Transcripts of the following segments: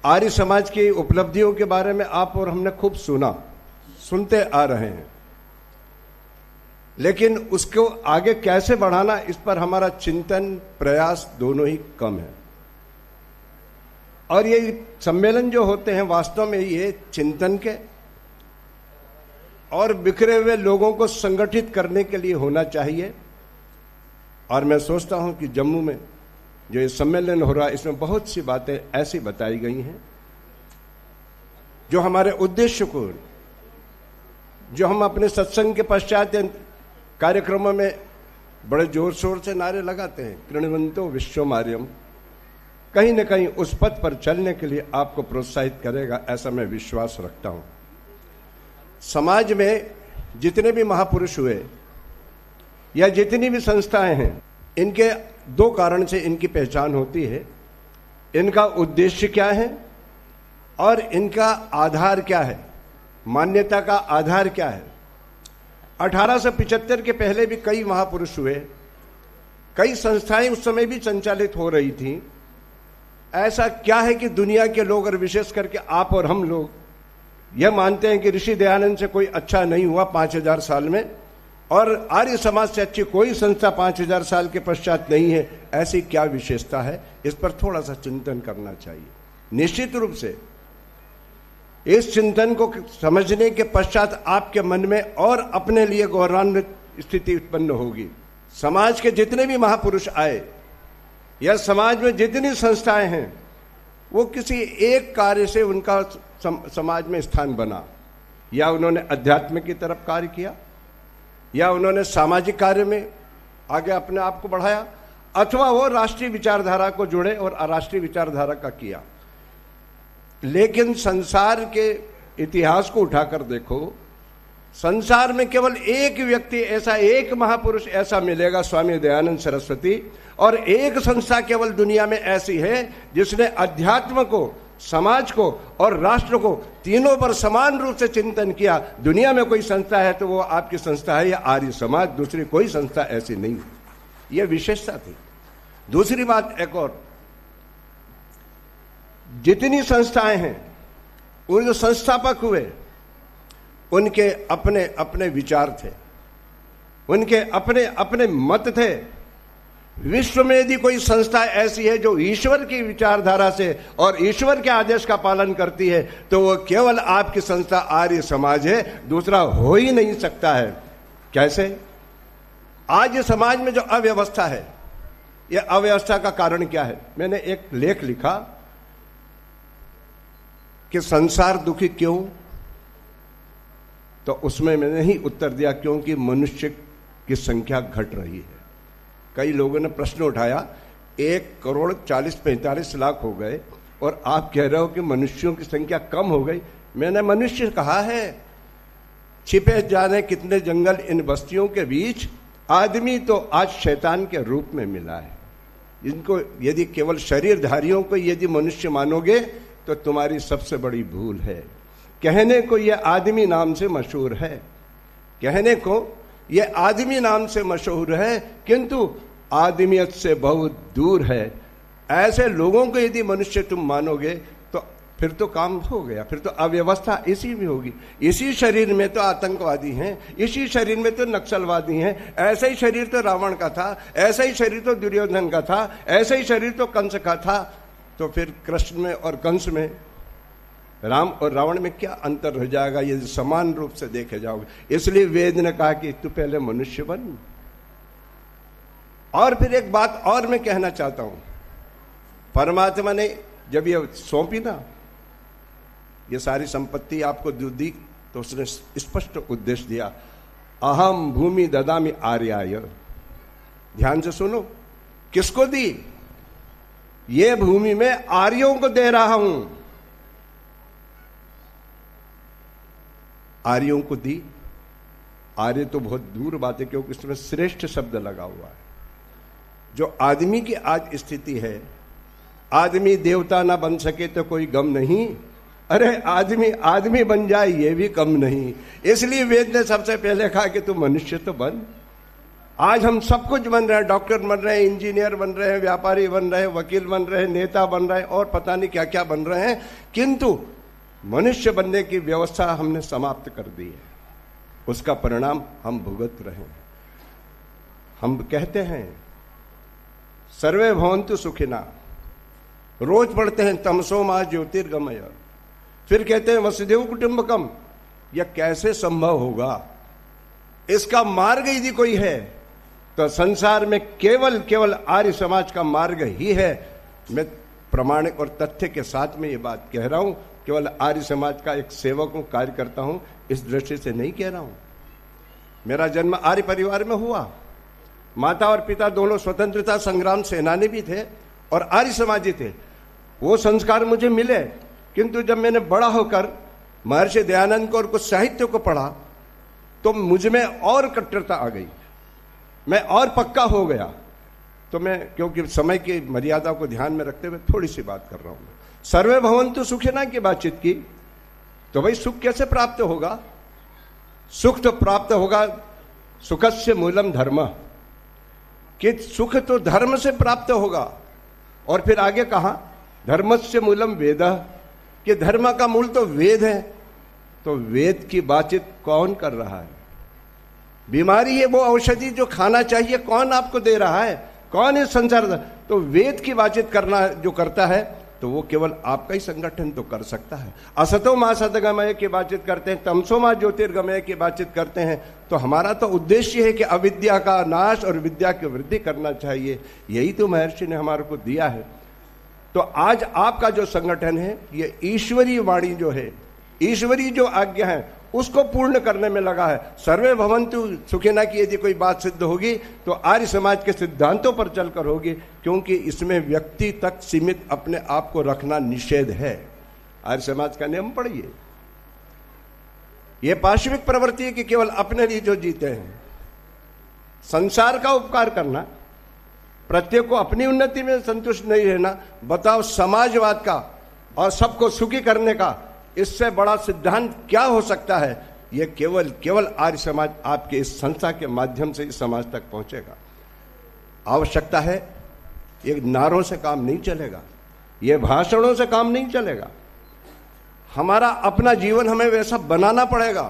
आर्य समाज की उपलब्धियों के बारे में आप और हमने खूब सुनते आ रहे हैं, लेकिन उसको आगे कैसे बढ़ाना, इस पर हमारा चिंतन प्रयास दोनों ही कम है। और ये सम्मेलन जो होते हैं वास्तव में ये चिंतन के और बिखरे हुए लोगों को संगठित करने के लिए होना चाहिए। और मैं सोचता हूं कि जम्मू में जो ये सम्मेलन हो रहा है इसमें बहुत सी बातें ऐसी बताई गई हैं जो हमारे उद्देश्य को, जो हम अपने सत्संग के पश्चात कार्यक्रमों में बड़े जोर शोर से नारे लगाते हैं, कृणवंतो विश्वमार्यम, कहीं न कहीं उस पथ पर चलने के लिए आपको प्रोत्साहित करेगा, ऐसा मैं विश्वास रखता हूं। समाज में जितने भी महापुरुष हुए या जितनी भी संस्थाएं हैं, इनके दो कारण से इनकी पहचान होती है। इनका उद्देश्य क्या है और इनका आधार क्या है, मान्यता का आधार क्या है। 1875 के पहले भी कई महापुरुष हुए, कई संस्थाएं उस समय भी संचालित हो रही थी। ऐसा क्या है कि दुनिया के लोग और विशेष करके आप और हम लोग यह मानते हैं कि ऋषि दयानंद से कोई अच्छा नहीं हुआ 5000 साल में, और आर्य समाज से अच्छी कोई संस्था 5000 साल के पश्चात नहीं है? ऐसी क्या विशेषता है? इस पर थोड़ा सा चिंतन करना चाहिए। निश्चित रूप से इस चिंतन को समझने के पश्चात आपके मन में और अपने लिए गौरवान्वित स्थिति उत्पन्न होगी। समाज के जितने भी महापुरुष आए या समाज में जितनी संस्थाएं हैं, वो किसी एक कार्य से उनका समाज में स्थान बना। या उन्होंने अध्यात्म की तरफ कार्य किया, या उन्होंने सामाजिक कार्य में आगे अपने आप को बढ़ाया, अथवा वो राष्ट्रीय विचारधारा को जुड़े और अराष्ट्रीय विचारधारा का किया। लेकिन संसार के इतिहास को उठाकर देखो, संसार में केवल एक व्यक्ति ऐसा, एक महापुरुष ऐसा मिलेगा, स्वामी दयानंद सरस्वती, और एक संस्था केवल दुनिया में ऐसी है जिसने अध्यात्म को, समाज को और राष्ट्र को तीनों पर समान रूप से चिंतन किया। दुनिया में कोई संस्था है तो वो आपकी संस्था है या आर्य समाज, दूसरी कोई संस्था ऐसी नहीं है। यह विशेषता थी। दूसरी बात एक और, जितनी संस्थाएं हैं, उन जो संस्थापक हुए उनके अपने अपने विचार थे, उनके अपने अपने मत थे। विश्व में यदि कोई संस्था ऐसी है जो ईश्वर की विचारधारा से और ईश्वर के आदेश का पालन करती है, तो वो केवल आपकी संस्था आर्य समाज है, दूसरा हो ही नहीं सकता है। कैसे? आज समाज में जो अव्यवस्था है, यह अव्यवस्था का कारण क्या है? मैंने एक लेख लिखा कि संसार दुखी क्यों, तो उसमें मैंने ही उत्तर दिया क्योंकि मनुष्य की संख्या घट रही है। कई लोगों ने प्रश्न उठाया, 1,40,45,00,000 हो गए और आप कह रहे हो कि मनुष्यों की संख्या कम हो गई। मैंने मनुष्य कहा है, छिपे जाने कितने जंगल इन बस्तियों के बीच, आदमी तो आज शैतान के रूप में मिला है। इनको यदि केवल शरीरधारियों को यदि मनुष्य मानोगे तो तुम्हारी सबसे बड़ी भूल है। कहने को यह आदमी नाम से मशहूर है, कहने को यह आदमी नाम से मशहूर है, किंतु आदमियत से बहुत दूर है। ऐसे लोगों को यदि मनुष्य तुम मानोगे तो फिर तो काम हो गया, फिर तो अव्यवस्था इसी में होगी। इसी शरीर में तो आतंकवादी हैं, इसी शरीर में तो नक्सलवादी हैं, ऐसा ही शरीर तो रावण का था, ऐसा ही शरीर तो दुर्योधन का था, ऐसा ही शरीर तो कंस का था। तो फिर कृष्ण में और कंस में, राम और रावण में क्या अंतर रह जाएगा यदि समान रूप से देखे जाओगे? इसलिए वेद ने कहा कि तू पहले मनुष्य बन। और फिर एक बात और मैं कहना चाहता हूं, परमात्मा ने जब ये सौंपी ना, ये सारी संपत्ति आपको दी, तो उसने स्पष्ट उद्देश्य दिया, अहम भूमि ददामि आर्याय। ध्यान से सुनो, किसको दी? ये भूमि में आर्यों को दे रहा हूं। आर्यों को दी। आर्य तो बहुत दूर बात है, क्योंकि इसमें श्रेष्ठ शब्द लगा हुआ है। जो आदमी की आज स्थिति है, आदमी देवता ना बन सके तो कोई गम नहीं, अरे आदमी आदमी बन जाए ये भी कम नहीं। इसलिए वेद ने सबसे पहले कहा कि तू मनुष्य तो बन। आज हम सब कुछ बन रहे हैं, डॉक्टर बन रहे हैं, इंजीनियर बन रहे हैं, व्यापारी बन रहे हैं, वकील बन रहे हैं, नेता बन रहे हैं और पता नहीं क्या क्या बन रहे हैं, किंतु मनुष्य बनने की व्यवस्था हमने समाप्त कर दी है। उसका परिणाम हम भुगत रहे हैं। हम कहते हैं सर्वे भवन्तु सुखिना, रोज पढ़ते हैं तमसो मा ज्योतिर्गमय, फिर कहते हैं वसुधैव कुटुंबकम। यह कैसे संभव होगा? इसका मार्ग यदि कोई है तो संसार में केवल केवल आर्य समाज का मार्ग ही है। मैं प्रमाणिक और तथ्य के साथ में ये बात कह रहा हूं, केवल आर्य समाज का एक सेवक हूं, कार्य करता हूं, इस दृष्टि से नहीं कह रहा हूं। मेरा जन्म आर्य परिवार में हुआ, माता और पिता दोनों स्वतंत्रता संग्राम सेनानी भी थे और आर्य समाजी थे। वो संस्कार मुझे मिले, किंतु जब मैंने बड़ा होकर महर्षि दयानंद को और कुछ साहित्य को पढ़ा तो मुझ में और कट्टरता आ गई, मैं और पक्का हो गया। तो मैं, क्योंकि समय की मर्यादा को ध्यान में रखते हुए थोड़ी सी बात कर रहा हूं। सर्वे भवन्तु सुखिना की बातचीत की, तो भाई सुख कैसे प्राप्त होगा? सुख तो प्राप्त होगा सुखस्य मूलम धर्म, कि सुख तो धर्म से प्राप्त होगा। और फिर आगे कहा धर्मस्य मूलम वेद, कि धर्म का मूल तो वेद है। तो वेद की बातचीत कौन कर रहा है? बीमारी है वो औषधि जो खाना चाहिए, कौन आपको दे रहा है? कौन इस संसार? तो वेद की बातचीत करना जो करता है तो वो केवल आपका ही संगठन तो कर सकता है। असतो मा सद्गमय की बातचीत करते हैं, तमसो मा ज्योतिर्गमय की बातचीत करते हैं। तो हमारा तो उद्देश्य है कि अविद्या का नाश और विद्या की वृद्धि करना चाहिए। यही तो महर्षि ने हमारे को दिया है। तो आज आपका जो संगठन है ये ईश्वरीय वाणी जो है, ईश्वरीय जो आज्ञा है उसको पूर्ण करने में लगा है। सर्वे भवन्तु सुखिना की यदि कोई बात सिद्ध होगी तो आर्य समाज के सिद्धांतों पर चलकर होगी, क्योंकि इसमें व्यक्ति तक सीमित अपने आप को रखना निषेध है। आर्य समाज का नियम पढ़िए, यह पार्श्विक प्रवृत्ति है कि केवल अपने लिए जो जीते हैं, संसार का उपकार करना, प्रत्येक को अपनी उन्नति में संतुष्ट नहीं रहना। बताओ समाजवाद का और सबको सुखी करने का इससे बड़ा सिद्धांत क्या हो सकता है? यह केवल केवल आर्य समाज आपके इस संस्था के माध्यम से इस समाज तक पहुंचेगा। आवश्यकता है, एक नारों से काम नहीं चलेगा, यह भाषणों से काम नहीं चलेगा। हमारा अपना जीवन हमें वैसा बनाना पड़ेगा।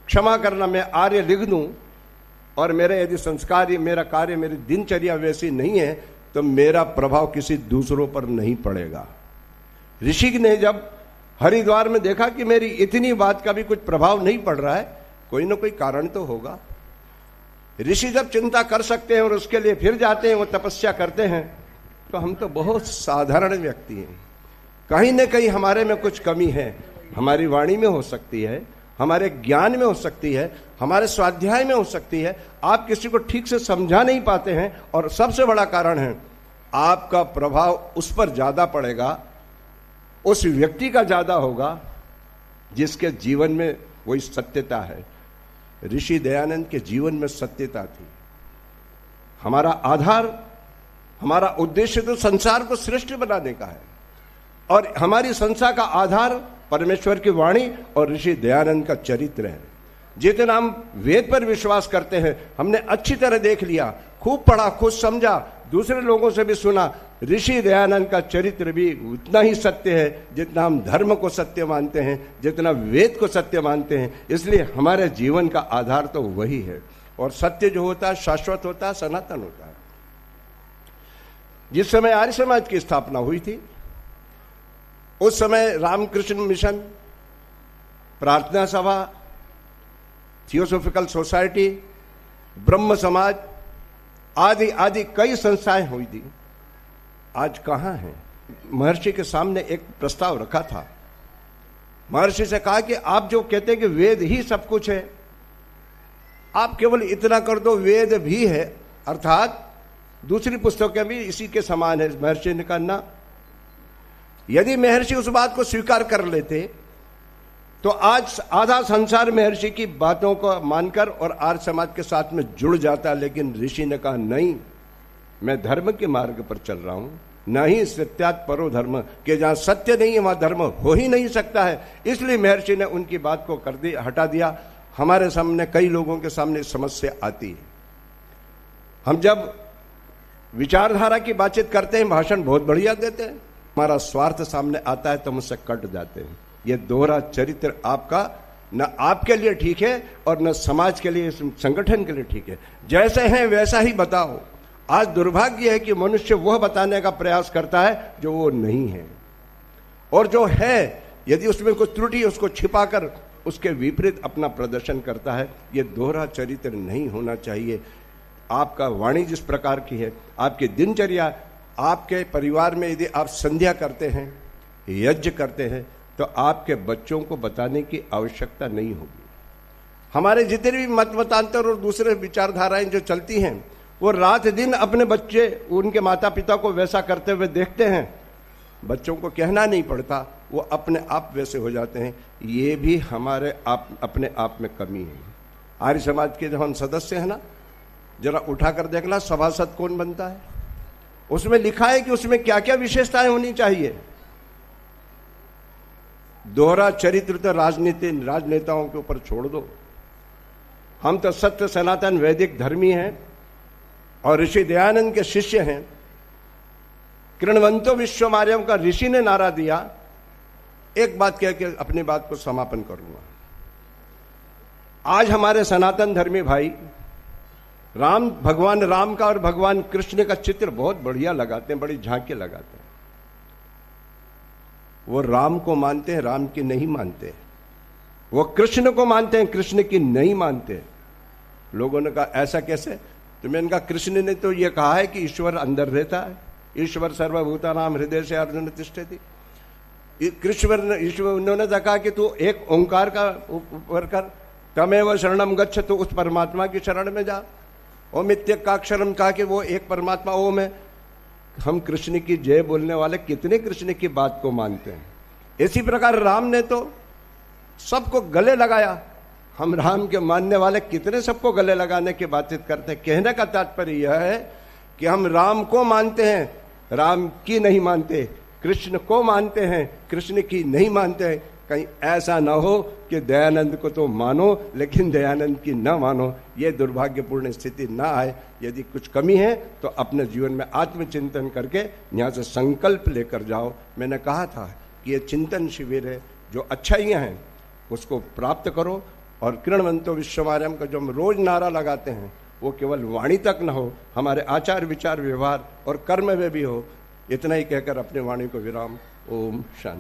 क्षमा करना, मैं आर्य लिख दूं और मेरे यदि संस्कार, मेरा कार्य, मेरी दिनचर्या वैसी नहीं है तो मेरा प्रभाव किसी दूसरों पर नहीं पड़ेगा। ऋषि ने जब हरिद्वार में देखा कि मेरी इतनी बात का भी कुछ प्रभाव नहीं पड़ रहा है, कोई ना कोई कारण तो होगा। ऋषि जब चिंता कर सकते हैं और उसके लिए फिर जाते हैं, वो तपस्या करते हैं, तो हम तो बहुत साधारण व्यक्ति हैं। कहीं ना कहीं हमारे में कुछ कमी है। हमारी वाणी में हो सकती है, हमारे ज्ञान में हो सकती है, हमारे स्वाध्याय में हो सकती है। आप किसी को ठीक से समझा नहीं पाते हैं और सबसे बड़ा कारण है आपका प्रभाव उस पर ज्यादा पड़ेगा, उस व्यक्ति का ज्यादा होगा जिसके जीवन में वही सत्यता है। ऋषि दयानंद के जीवन में सत्यता थी। हमारा आधार, हमारा उद्देश्य तो संसार को श्रेष्ठ बनाने का है और हमारी संस्था का आधार परमेश्वर की वाणी और ऋषि दयानंद का चरित्र है। जितना हम वेद पर विश्वास करते हैं, हमने अच्छी तरह देख लिया, खूब पढ़ा, खुद समझा, दूसरे लोगों से भी सुना। ऋषि दयानंद का चरित्र भी उतना ही सत्य है जितना हम धर्म को सत्य मानते हैं, जितना वेद को सत्य मानते हैं। इसलिए हमारे जीवन का आधार तो वही है और सत्य जो होता है शाश्वत होता है, सनातन होता है। जिस समय आर्य समाज की स्थापना हुई थी उस समय रामकृष्ण मिशन, प्रार्थना सभा, थियोसोफिकल सोसाइटी, ब्रह्म समाज आदि आदि कई संस्थाएं हुई थी। आज कहां हैं? महर्षि के सामने एक प्रस्ताव रखा था। महर्षि से कहा कि आप जो कहते हैं कि वेद ही सब कुछ है, आप केवल इतना कर दो, वेद भी है, अर्थात दूसरी पुस्तकें भी इसी के समान है। महर्षि ने कहा ना, यदि महर्षि उस बात को स्वीकार कर लेते तो आज आधा संसार महर्षि की बातों को मानकर और आर्य समाज के साथ में जुड़ जाता। लेकिन ऋषि ने कहा नहीं, मैं धर्म के मार्ग पर चल रहा हूं, नहीं सत्यात् परो धर्म, कि जहां सत्य नहीं है वहां धर्म हो ही नहीं सकता है। इसलिए महर्षि ने उनकी बात को कर दिया, हटा दिया। हमारे सामने, कई लोगों के सामने समस्या आती है। हम जब विचारधारा की बातचीत करते हैं, भाषण बहुत बढ़िया देते हैं, हमारा स्वार्थ सामने आता है तो हम उससे कट जाते हैं। ये दोहरा चरित्र आपका न आपके लिए ठीक है और न समाज के लिए, संगठन के लिए ठीक है। जैसे हैं वैसा ही बताओ। आज दुर्भाग्य है कि मनुष्य वह बताने का प्रयास करता है जो वो नहीं है, और जो है यदि उसमें कोई त्रुटि उसको छिपाकर उसके विपरीत अपना प्रदर्शन करता है। ये दोहरा चरित्र नहीं होना चाहिए। आपका वाणी जिस प्रकार की है, आपकी दिनचर्या, आपके परिवार में यदि आप संध्या करते हैं, यज्ञ करते हैं, तो आपके बच्चों को बताने की आवश्यकता नहीं होगी। हमारे जितने भी मत मतांतर और दूसरे विचारधाराएं जो चलती हैं, वो रात दिन अपने बच्चे उनके माता पिता को वैसा करते हुए देखते हैं। बच्चों को कहना नहीं पड़ता, वो अपने आप वैसे हो जाते हैं। ये भी हमारे अपने आप में कमी है। आर्य समाज के जो हम सदस्य हैं ना, जरा उठाकर देखना सभासद कौन बनता है। उसमें लिखा है कि उसमें क्या क्या विशेषताएं होनी चाहिए। दोहरा चरित्र तो राजनेताओं के ऊपर छोड़ दो। हम तो सत्य सनातन वैदिक धर्मी हैं और ऋषि दयानंद के शिष्य हैं। कृणवंतो विश्वमार्यम का ऋषि ने नारा दिया। एक बात कह के अपनी बात को समापन करूंगा। आज हमारे सनातन धर्मी भाई भगवान राम का और भगवान कृष्ण का चित्र बहुत बढ़िया लगाते हैं, बड़ी झांकी लगाते हैं। वो राम को मानते हैं, राम की नहीं मानते। वो कृष्ण को मानते हैं, कृष्ण की नहीं मानते। लोगों ने कहा ऐसा कैसे? तो मैंने कहा कृष्ण ने तो ये कहा है कि ईश्वर अंदर रहता है। ईश्वर सर्वभूतानां हृदय से अर्जुन तिष्ठति। उन्होंने कहा कि तू एक ओंकार का ऊपर कर, तमेव शरणम गच्छ, तो उस परमात्मा की शरण में जा। ओम इत्यक्षरम कहा कि वो एक परमात्मा ओम है। हम कृष्ण की जय बोलने वाले कितने कृष्ण की बात को मानते हैं। इसी प्रकार राम ने तो सबको गले लगाया। हम राम के मानने वाले कितने सबको गले लगाने की बातचीत करते हैं। कहने का तात्पर्य यह है कि हम राम को मानते हैं, राम की नहीं मानते। कृष्ण को मानते हैं, कृष्ण की नहीं मानते हैं। कहीं ऐसा ना हो कि दयानंद को तो मानो लेकिन दयानंद की न मानो। ये दुर्भाग्यपूर्ण स्थिति ना आए। यदि कुछ कमी है तो अपने जीवन में आत्मचिंतन करके यहाँ से संकल्प लेकर जाओ। मैंने कहा था कि ये चिंतन शिविर है, जो अच्छाइयाँ हैं उसको प्राप्त करो। और कृणवंतो विश्वमार्यम का जो हम रोज नारा लगाते हैं वो केवल वाणी तक न हो, हमारे आचार विचार व्यवहार और कर्म में भी हो। इतना ही कहकर अपने वाणी को विराम। ओम शांति।